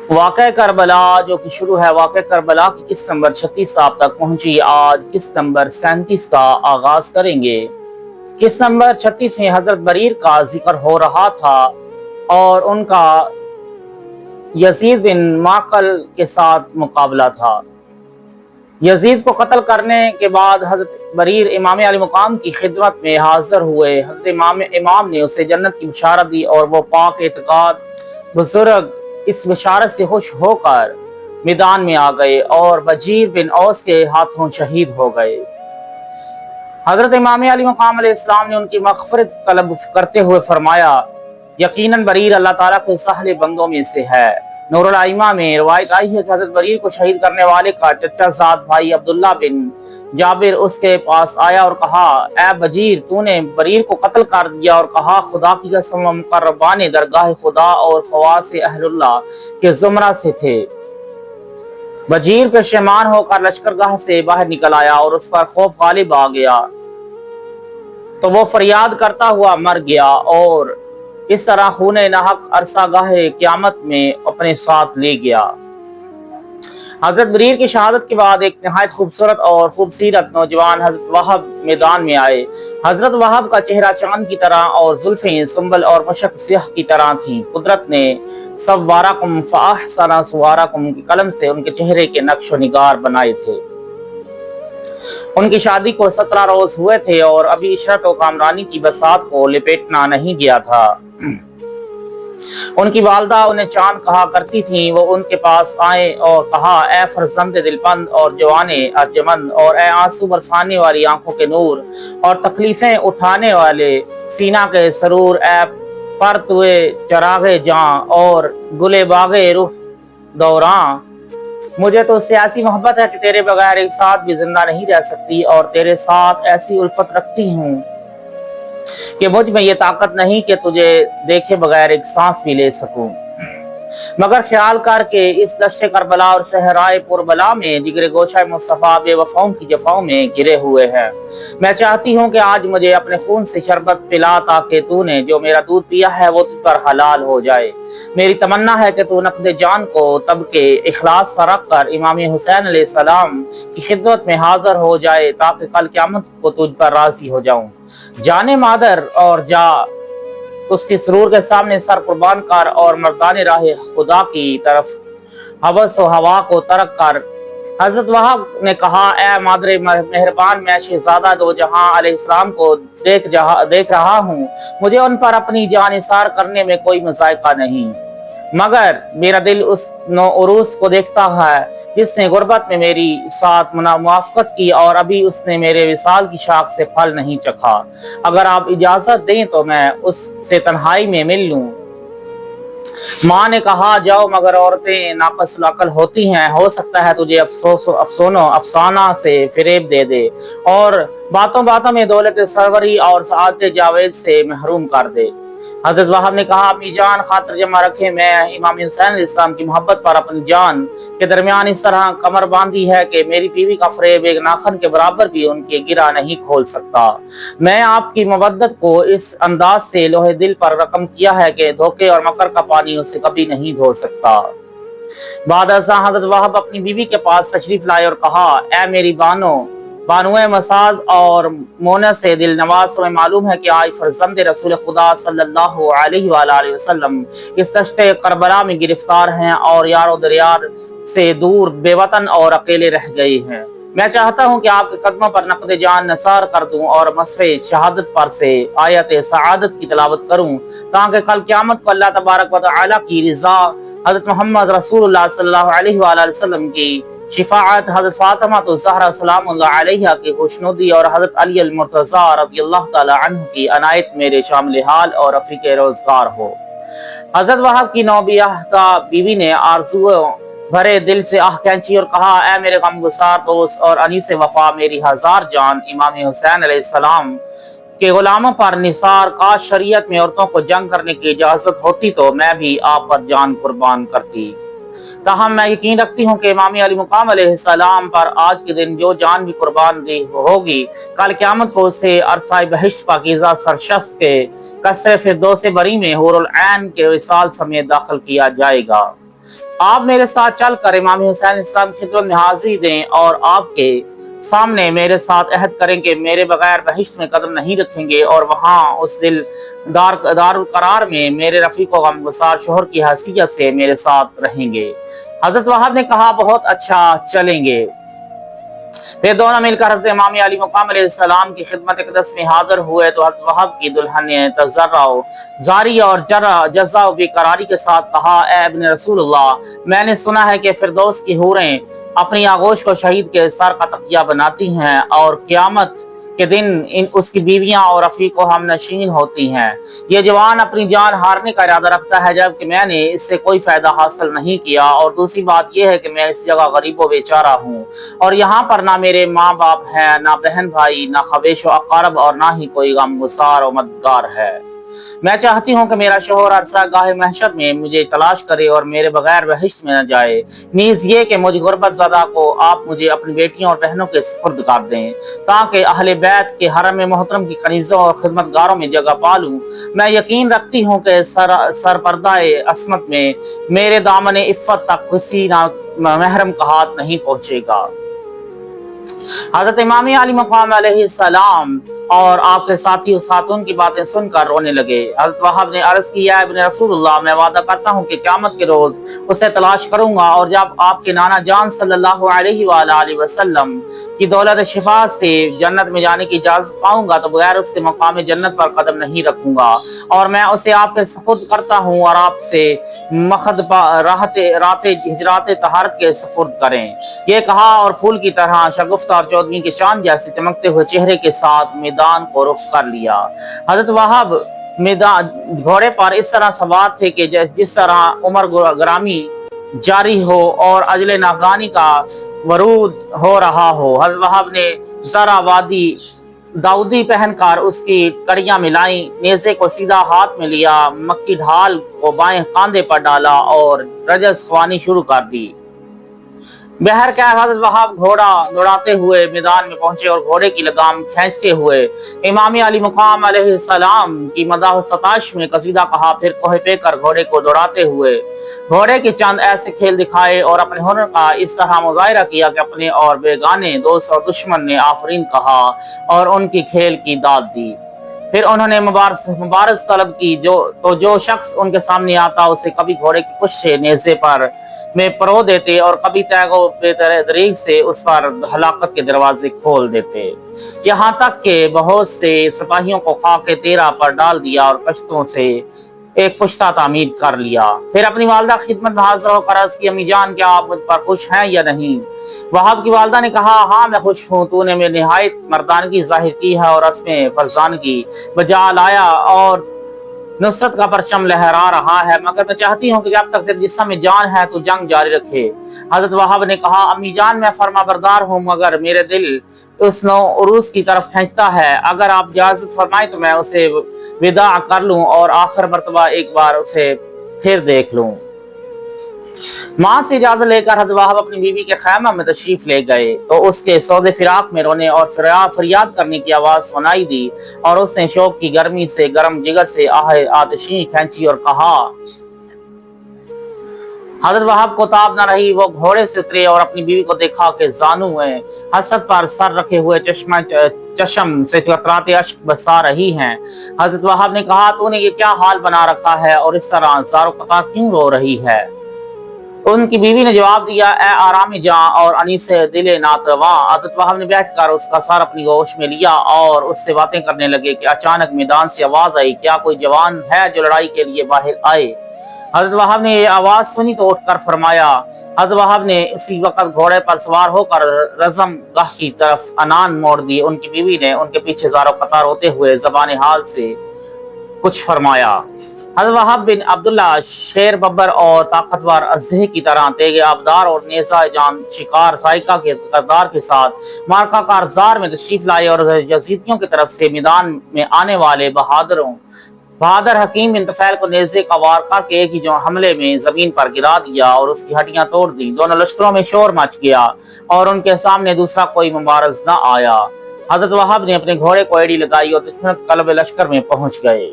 واقعہ کربلا جو کہ شروع ہے واقعہ کربلا کی قسط نمبر 36 آپ تک پہنچی۔ آج قسط نمبر 37 کا آغاز کریں گے۔ قسط نمبر 36 میں حضرت بریر کا ذکر ہو رہا تھا اور ان کا یزید بن معقل کے ساتھ مقابلہ تھا۔ یزید کو قتل کرنے کے بعد حضرت بریر امام علی مقام کی خدمت میں حاضر ہوئے۔ حضرت امام نے اسے جنت کی بشارت دی اور وہ پاک اعتقاد بزرگ اس بشارت سے خوش ہو کر میدان میں آ گئے اور بجیر بن اوس کے ہاتھوں شہید ہو گئے۔ حضرت امام علی مقام علیہ السلام نے ان کی مغفرت طلب کرتے ہوئے فرمایا، یقیناً بریر اللہ تعالیٰ کے سہل بندوں میں سے ہے۔ نور الائمہ میں روایت آئی ہے کہ حضرت بریر کو شہید کرنے والے کا چچا زاد بھائی عبداللہ بن جابر اس کے پاس آیا اور کہا، اے بجیر، تو نے بریر کو قتل کر دیا، اور کہا، خدا کی قسم وہ مقربان درگاہ خدا اور خواص اہل اللہ کے زمرہ سے تھے۔ بجیر پشیمان ہو کر لشکرگاہ سے باہر نکل آیا اور اس پر خوف غالب آ گیا تو وہ فریاد کرتا ہوا مر گیا اور اس طرح خون نحق عرصہ گاہ قیامت میں اپنے ساتھ لے گیا۔ حضرت بریر کی شہادت کے بعد ایک نہایت خوبصورت اور خوبصیرت نوجوان حضرت وہب میدان میں آئے۔ حضرت وہب کا چہرہ چاند کی طرح اور زلفیں سنبل اور مشک سیاہ کی طرح تھیں۔ قدرت نے صورکم فاحسن صورکم کی قلم سے ان کے چہرے کے نقش و نگار بنائے تھے۔ ان کی شادی کو 17 روز ہوئے تھے اور ابھی عشرت و کامرانی کی بساط کو لپیٹنا نہیں گیا تھا۔ ان کی والدہ انہیں چاند کہا کرتی تھیں۔ وہ ان کے پاس آئے اور کہا، اے فرزند دلپند اور جوان ارجمند، اور اے آنسو برسانے والی آنکھوں کے نور اور تکلیفیں اٹھانے والے سینہ کے سرور، اے پرتوے چراغ جاں اور گلے باغ روح دوراں، مجھے تو سیاسی محبت ہے کہ تیرے بغیر ایک ساتھ بھی زندہ نہیں رہ سکتی، اور تیرے ساتھ ایسی الفت رکھتی ہوں کہ مجھ میں یہ طاقت نہیں کہ تجھے دیکھے بغیر ایک سانس بھی لے سکوں۔ مگر خیال کر کے اس دشت کربلا اور صحرائے پربلا میں جگر گوشہ مصطفیٰ بے وفاؤں کی جفاؤں میں گرے ہوئے ہیں۔ میں چاہتی ہوں کہ آج مجھے اپنے خون سے شربت پلا تاکہ تو نے جو میرا دودھ پیا ہے وہ تجھ پر حلال ہو جائے۔ میری تمنا ہے کہ تو نقد جان کو تب کے اخلاص پر رکھ کر امام حسین علیہ السلام کی خدمت میں حاضر ہو جائے تاکہ کل قیامت کو تجھ پر راضی ہو جاؤں۔ جانے مادر اور جا اس کی سرور کے سامنے سر قربان کر اور مردان راہ خدا کی طرف حوث و ہوا کو ترک کر۔ حضرت وہاب نے کہا، اے مادر مہربان، میں شہزادہ دو جہاں علیہ السلام کو دیکھ رہا ہوں، مجھے ان پر اپنی جان نثار کرنے میں کوئی مذائقہ نہیں، مگر میرا دل اس نو عروس کو دیکھتا ہے جس نے غربت میں میری ساتھ موافقت کی اور ابھی اس نے میرے وصال کی شاخ سے پھل نہیں چکھا۔ اگر آپ اجازت دیں تو میں اس سے تنہائی میں مل لوں۔ ماں نے کہا، جاؤ، مگر عورتیں ناقص العقل ہوتی ہیں، ہو سکتا ہے تجھے افسانہ سے فریب دے دے اور باتوں باتوں میں دولت سروری اور سعادت جاوید سے محروم کر دے۔ حضرت وہاب نے کہا، امی جان، خاطر جمع رکھے، میں امام حسین علیہ السلام کی محبت پر اپنی جان کے درمیان اس طرح کمر باندھی ہے کہ میری بیوی کا فریب ایک ناخن کے برابر بھی ان کے گرہ نہیں کھول سکتا۔ میں آپ کی مودت کو اس انداز سے لوہے دل پر رقم کیا ہے کہ دھوکے اور مکر کا پانی اسے کبھی نہیں دھو سکتا۔ بعد ازاں حضرت وہاب اپنی بیوی کے پاس تشریف لائے اور کہا، اے میری بانوئے مساز اور مونس دل نواز، تمہیں معلوم ہے کہ آج فرزند رسول خدا صلی اللہ علیہ وآلہ وسلم اس دشت کربلا میں گرفتار ہیں اور یار و دیار سے دور بے وطن اور اکیلے رہ گئے ہیں۔ میں چاہتا ہوں کہ آپ کے قدموں پر نقد جان نثار کر دوں اور مصرع شہادت پر سے آیت سعادت کی تلاوت کروں تاکہ کل قیامت کو اللہ تبارک و تعالی کی رضا، حضرت محمد رسول اللہ صلی اللہ علیہ وآلہ وسلم کی شفاعت، حضرت فاطمہ الزہرا سلام اللہ علیہا کی خوشنودی اور حضرت علی المرتضی رضی اللہ تعالی عنہ کی عنایت میرے شامل حال اور رفیق روزگار ہو۔ حضرت وہاب کی نوبیاہتا بیوی نے آرزو بھرے دل سے آہ کھینچی اور کہا، اے میرے غمگسار دوست اور انیس وفا، میری ہزار جان، امام حسین علیہ السلام کے غلاموں پر نثار، کاش شریعت میں عورتوں کو جنگ کرنے کی اجازت ہوتی تو میں بھی آپ پر جان قربان کرتی۔ تاہم میں یقین رکھتی ہوں کہ امام علی مقام علیہ السلام پر آج کے دن جو جان بھی قربان دی ہوگی، کل قیامت کو اسے عرصہ بہشت پاکیزہ سرشست کے قصر فردوس بری میں حور العین کے وصال سمیت داخل کیا جائے گا۔ آپ میرے ساتھ چل کر امام حسین السلام کی خدمت میں حاضری دیں اور آپ کے سامنے میرے ساتھ عہد کریں کہ میرے بغیر بہشت میں قدم نہیں رکھیں گے اور وہاں اس دار القرار میں میرے رفیق و غمگسار شوہر کی حیثیت سے میرے ساتھ رہیں گے۔ حضرت وہاب نے کہا بہت اچھا، چلیں گے۔ پھر دونوں مل کر حضرت امام علی مقام علیہ السلام کی خدمت اقدس میں حاضر ہوئے تو حضرت وہاب کی دلہن نے تضرع زاری اور جزع و بیقراری کے ساتھ کہا، اے ابن رسول اللہ، میں نے سنا ہے کہ فردوس کی حوریں اپنی آغوش کو شہید کے سر کا تکیہ بناتی ہیں اور قیامت کے دن اس کی بیویاں اور رفیق و ہم نشین ہوتی ہیں۔ یہ جوان اپنی جان ہارنے کا ارادہ رکھتا ہے جبکہ میں نے اس سے کوئی فائدہ حاصل نہیں کیا، اور دوسری بات یہ ہے کہ میں اس جگہ غریب و بیچارہ ہوں اور یہاں پر نہ میرے ماں باپ ہیں، نہ بہن بھائی، نہ خویش و اقارب اور نہ ہی کوئی غمگسار و مددگار ہے۔ میں چاہتی ہوں کہ میرا شوہر عرصہ گاہ محشر میں مجھے تلاش کرے اور میرے بغیر بہشت میں نہ جائے، نیز یہ کہ مجھ غربت زدہ کو آپ مجھے اپنی بیٹیوں اور بہنوں کے سپرد کر دیں تاکہ اہل بیت کے حرم محترم کی کنیزوں اور خدمتگاروں میں جگہ پالوں۔ میں یقین رکھتی ہوں کہ سرپردہ عصمت میں میرے دامن عفت تک کسی نہ محرم کا ہاتھ نہیں پہنچے گا۔ حضرت امام علی مقام علیہ السلام اور آپ کے ساتھی و ساتون کی باتیں سن کر رونے لگے۔ حضرت وہاب نے عرض کیا، ابن رسول اللہ، میں وعدہ کرتا ہوں کہ قیامت کے روز اسے تلاش کروں گا اور جب آپ کے نانا جان صلی اللہ علیہ وآلہ وسلم کی دولت شفا سے جنت میں جانے کی اجازت پاؤں گا تو بغیر اس کے مقام جنت پر قدم نہیں رکھوں گا، اور میں اسے آپ کے سپرد کرتا ہوں اور آپ سے مخد رات ہجرات طہارت کے سپرد کریں۔ یہ کہا اور پھول کی طرح شگفتہ اور چودھویں کے چاند جیسے چمکتے ہوئے چہرے کے ساتھ میدان کو رخ کر لیا۔ حضرت وہاب میدان گھوڑے پر اس طرح سوار تھے کہ جس طرح عمر گرامی جاری ہو اور اجل ناگانی کا ورود ہو رہا ہو۔ حضرت وہاب نے ذرا وادی داؤدی پہن کر اس کی کڑیاں ملائیں، نیزے کو سیدھا ہاتھ میں لیا، مکی ڈھال کو بائیں کاندھے پر ڈالا اور رجز خوانی شروع کر دی۔ بہر کیف حضرت وہاب گھوڑا دوڑاتے ہوئے میدان میں پہنچے اور گھوڑے کی لگام کھینچتے ہوئے امام علی مقام علیہ السلام کی مداح و ستائش میں قصیدہ کہا، پھر کوہ پہ کر گھوڑے کو دوڑاتے ہوئے گھوڑے کے چند ایسے کھیل دکھائے اور اپنے ہنر کا اس طرح مظاہرہ کیا کہ اپنے اور بیگانے دوست اور دشمن نے آفرین کہا اور ان کی کھیل کی داد دی۔ پھر انہوں نے مبارز طلب کی تو جو شخص ان کے سامنے آتا اسے کبھی گھوڑے کی پشت سے نیزے پر میں پرو دیتے اور کبھی تیغ و دریغ سے اس پر ہلاکت کے دروازے کھول دیتے، یہاں تک کہ بہت سے سپاہیوں کو خاک تیرا پر ڈال دیا اور کشتوں سے ایک پشتہ تعمیر کر لیا۔ پھر اپنی والدہ خدمت میں حاضر ہو کر عرض کی، امی جان، کیا آپ مجھ پر خوش ہیں یا نہیں؟ وہاب کی والدہ نے کہا، ہاں میں خوش ہوں، تو نے میں نہایت مردانگی ظاہر کی ہے اور رسم فرزانگی بجا لایا اور نصرت کا پرچم لہرا رہا ہے، مگر میں چاہتی ہوں کہ جب تک تیرے جسم میں جان ہے تو جنگ جاری رکھے۔ حضرت وہاب نے کہا، امی جان، میں فرما بردار ہوں مگر میرے دل اس نو عروس کی طرف کھینچتا ہے، اگر آپ اجازت فرمائیں تو میں اسے وداع کر لوں اور آخر مرتبہ ایک بار اسے پھر دیکھ لوں۔ ماں سے اجازت لے کر حضرت وہاب اپنی بیوی کے خیمہ میں تشریف لے گئے تو اس کے سود فراق میں رونے اور فریاد کرنے کی آواز سنائی دی اور اس نے شوق کی گرمی سے گرم جگر سے آتشیں کھینچی اور کہا۔ حضرت وہاب کو تاب نہ رہی، وہ گھوڑے سے اترے اور اپنی بیوی کو دیکھا کہ زانو میں حسرت پر سر رکھے ہوئے چشم سے قطرات اشک برسا رہی ہیں۔ حضرت وہاب نے کہا، تو نے یہ کیا حال بنا رکھا ہے اور اس طرح زار و قطار کیوں رو رہی ہے؟ ان کی بیوی نے جواب دیا، اے آرام جاں اور انیس دل ناتواں۔ حضرت وہاب نے بیٹھ کر اس کا سر اپنی گوش میں لیا اور اس سے باتیں کرنے لگے کہ اچانک میدان سے آواز آئی، کیا کوئی جوان ہے جو لڑائی کے لیے باہر آئے؟ حضرت وہاب نے یہ آواز سنی تو اٹھ کر فرمایا۔ حضرت وہاب نے اسی وقت گھوڑے پر سوار ہو کر رزم گاہ کی طرف انان موڑ دی۔ ان کی بیوی نے ان کے پیچھے زار و قطار ہوتے ہوئے زبان حال سے کچھ فرمایا۔ حضرت وہاب بن عبداللہ شیر ببر اور طاقتور اژدہے کی طرح تیغ آبدار اور نیزہ جان شکار سائقہ کے کردار کے ساتھ مارکہ کارزار میں تشریف لائے اور یزیدیوں کی طرف سے میدان میں آنے والے بہادر حکیم بن طفیل کو نیزے کا وار کر کے ایک ہی حملے میں زمین پر گرا دیا اور اس کی ہڈیاں توڑ دی۔ دونوں لشکروں میں شور مچ گیا اور ان کے سامنے دوسرا کوئی مبارز نہ آیا۔ حضرت وہاب نے اپنے گھوڑے کو ایڑی لگائی اور دشمن قلب لشکر میں پہنچ گئے۔